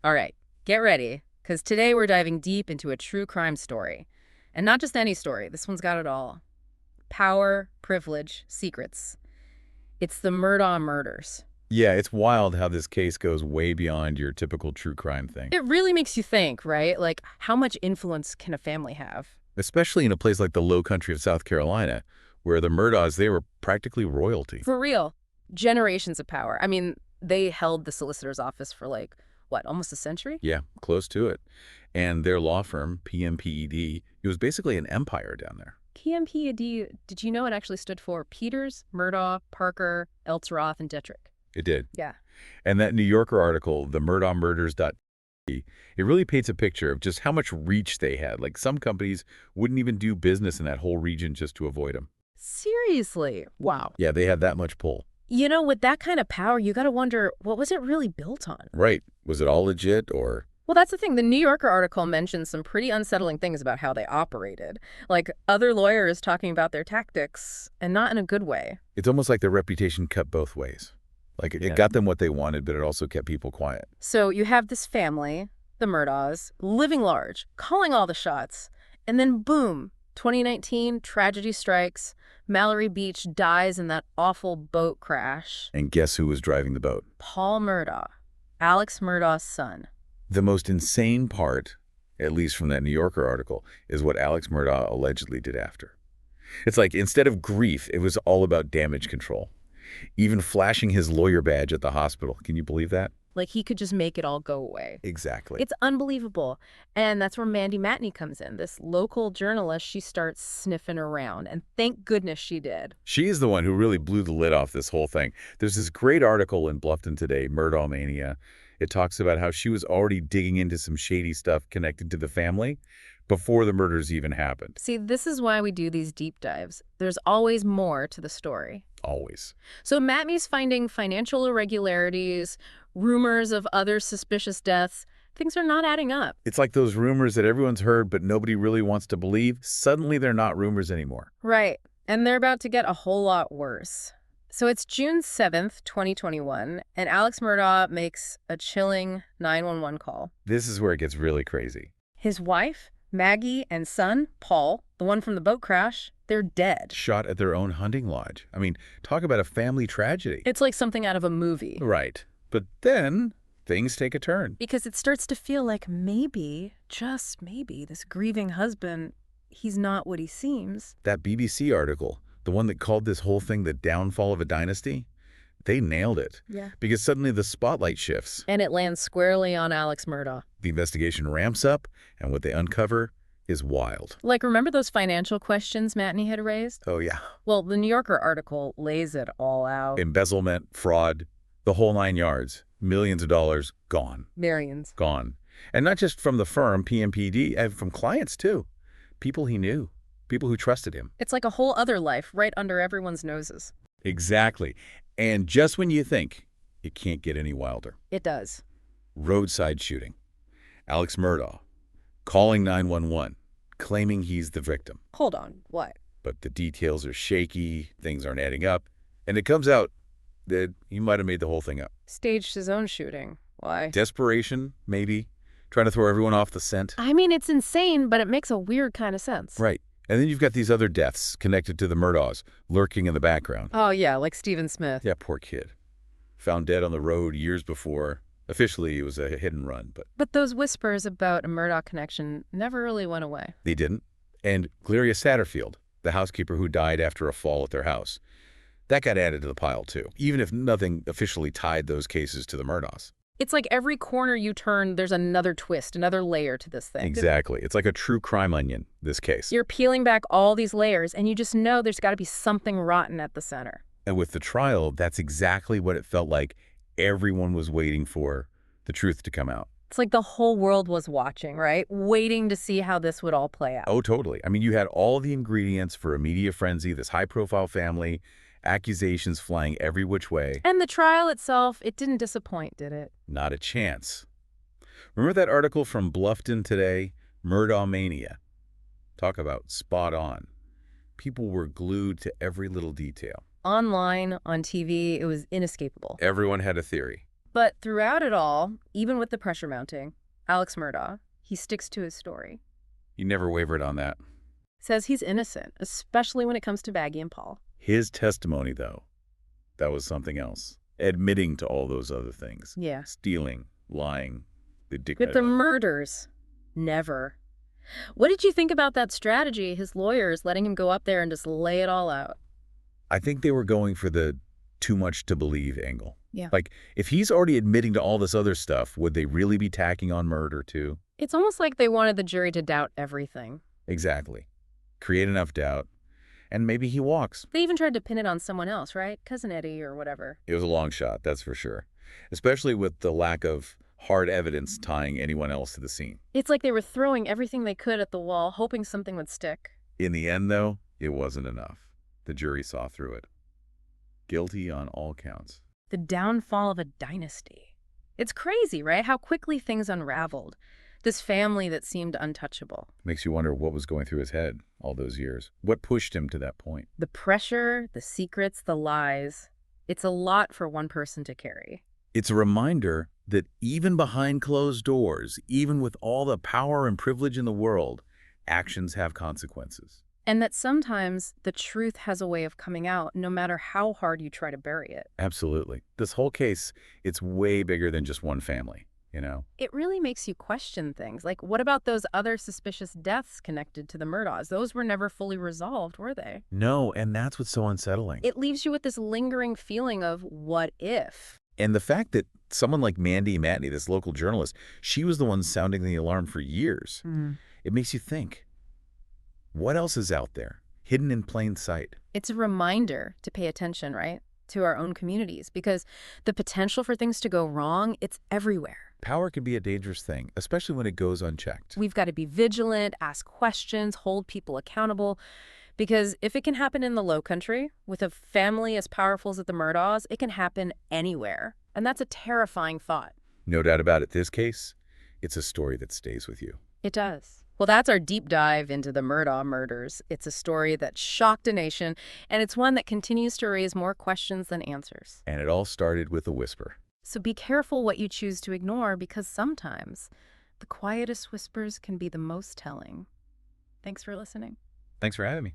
All right, get ready, because today we're diving deep into a true crime story. And not just any story, this one's got it all. Power, privilege, secrets. It's the Murdaugh murders. Yeah, it's wild how this case goes way beyond your typical true crime thing, It really makes you think, right? Like, how much influence can a family have? especially in a place like the low country of South Carolina, where the Murdaughs, they were practically royalty. For real, generations of power. I mean, they held the solicitor's office for like, what, almost a century? Yeah, close to it. And their law firm, PMPED, it was basically an empire down there. PMPED, did you know it actually stood for Peters, Murdaugh, Parker, Eltsroth, and Detrick? It did. Yeah. And that New Yorker article, the Murdaugh Murders, it really paints a picture of just how much reach they had. Like some companies wouldn't even do business in that whole region just to avoid them. Seriously? Wow. Yeah, they had that much pull. You know, with that kind of power, you got to wonder, what was it really built on? Right. Was it all legit or... Well, that's the thing. The New Yorker article mentions some pretty unsettling things about how they operated. Like other lawyers talking about their tactics, and not in a good way. It's almost like their reputation cut both ways. Like it got them what they wanted, but it also kept people quiet. So you have this family, the Murdaughs, living large, calling all the shots. And then boom, 2019, tragedy strikes. Mallory Beach dies in that awful boat crash. And guess who was driving the boat? Paul Murdaugh, Alex Murdaugh's son. The most insane part, at least from that New Yorker article, is what Alex Murdaugh allegedly did after. It's like instead of grief, it was all about damage control. Even flashing his lawyer badge at the hospital. Can you believe that? Like he could just make it all go away. Exactly. It's unbelievable. And that's where Mandy Matney comes in. This local journalist, she starts sniffing around. And thank goodness she did. She is the one who really blew the lid off this whole thing. There's this great article in Bluffton today, Murdaugh Mania. It talks about how she was already digging into some shady stuff connected to the family before the murders even happened. See, this is why we do these deep dives. There's always more to the story. Always. So Matney's finding financial irregularities, rumors of other suspicious deaths. Things are not adding up. It's like those rumors that everyone's heard but nobody really wants to believe. Suddenly they're not rumors anymore. Right. And they're about to get a whole lot worse. So it's June 7th, 2021, and Alex Murdaugh makes a chilling 911 call. This is where it gets really crazy. His wife, Maggie, and son, Paul, the one from the boat crash, they're dead. Shot at their own hunting lodge. I mean, talk about a family tragedy. It's like something out of a movie. Right. But then things take a turn. Because it starts to feel like maybe, just maybe, this grieving husband, he's not what he seems. That BBC article, the one that called this whole thing the downfall of a dynasty, they nailed it. Yeah. Because suddenly the spotlight shifts. And it lands squarely on Alex Murdaugh. The investigation ramps up, and what they uncover is wild. Like, remember those financial questions Matney had raised? Oh, yeah. Well, the New Yorker article lays it all out. Embezzlement, fraud, the whole 9 yards. Millions of dollars gone. Millions. Gone. And not just from the firm, PMPD, from clients, too. People he knew. People who trusted him. It's like a whole other life right under everyone's noses. Exactly. And just when you think it can't get any wilder. It does. Roadside shooting. Alex Murdaugh calling 911, claiming he's the victim. Hold on, what? But the details are shaky, things aren't adding up, and it comes out that he might have made the whole thing up. Staged his own shooting. Why? Desperation, maybe. Trying to throw everyone off the scent. I mean, it's insane, but it makes a weird kind of sense. Right. And then you've got these other deaths connected to the Murdaughs lurking in the background. Oh, yeah, like Stephen Smith. Yeah, poor kid. Found dead on the road years before. Officially, it was a hit and run, but... But those whispers about a Murdaugh connection never really went away. They didn't. And Gloria Satterfield, the housekeeper who died after a fall at their house, that got added to the pile, too, even if nothing officially tied those cases to the Murdaughs. It's like every corner you turn, there's another twist, another layer to this thing. Exactly. It's like a true crime onion, this case. You're peeling back all these layers, and you just know there's got to be something rotten at the center. And with the trial, that's exactly what it felt like. Everyone was waiting for the truth to come out. It's like the whole world was watching, right? Waiting to see how this would all play out. Oh, totally. I mean, you had all the ingredients for a media frenzy, this high-profile family, accusations flying every which way. And the trial itself, it didn't disappoint, did it? Not a chance. Remember that article from Bluffton today, Murdaugh Mania? Talk about spot on. People were glued to every little detail. Online, on TV, it was inescapable. Everyone had a theory. But throughout it all, even with the pressure mounting, Alex Murdaugh, he sticks to his story. He never wavered on that. Says he's innocent, especially when it comes to Maggie and Paul. His testimony, though, that was something else. Admitting to all those other things. Yeah. Stealing, lying, the But the murders, never. What did you think about that strategy, his lawyers letting him go up there and just lay it all out? I think they were going for the too much to believe angle. Yeah. Like, if he's already admitting to all this other stuff, would they really be tacking on murder, too? It's almost like they wanted the jury to doubt everything. Exactly. Create enough doubt, and maybe he walks. They even tried to pin it on someone else, right? Cousin Eddie or whatever. It was a long shot, that's for sure. Especially with the lack of hard evidence tying anyone else to the scene. It's like they were throwing everything they could at the wall, hoping something would stick. In the end, though, it wasn't enough. The jury saw through it. Guilty on all counts. The downfall of a dynasty. It's crazy, right? How quickly things unraveled. This family that seemed untouchable. Makes you wonder what was going through his head all those years. What pushed him to that point? The pressure, the secrets, the lies. It's a lot for one person to carry. It's a reminder that even behind closed doors, even with all the power and privilege in the world, actions have consequences. And that sometimes the truth has a way of coming out no matter how hard you try to bury it. Absolutely. This whole case, it's way bigger than just one family, you know? It really makes you question things. Like, what about those other suspicious deaths connected to the Murdaughs? Those were never fully resolved, were they? No, and that's what's so unsettling. It leaves you with this lingering feeling of what if? And the fact that someone like Mandy Matney, this local journalist, she was the one sounding the alarm for years. It makes you think, what else is out there, hidden in plain sight? It's a reminder to pay attention, right, to our own communities, because the potential for things to go wrong, it's everywhere. Power can be a dangerous thing, especially when it goes unchecked. We've got to be vigilant, ask questions, hold people accountable, because if it can happen in the Low Country, with a family as powerful as the Murdaughs, it can happen anywhere. And that's a terrifying thought. No doubt about it, this case, it's a story that stays with you. It does. Well, that's our deep dive into the Murdaugh murders. It's a story that shocked a nation, and it's one that continues to raise more questions than answers. And it all started with a whisper. So be careful what you choose to ignore, because sometimes the quietest whispers can be the most telling. Thanks for listening. Thanks for having me.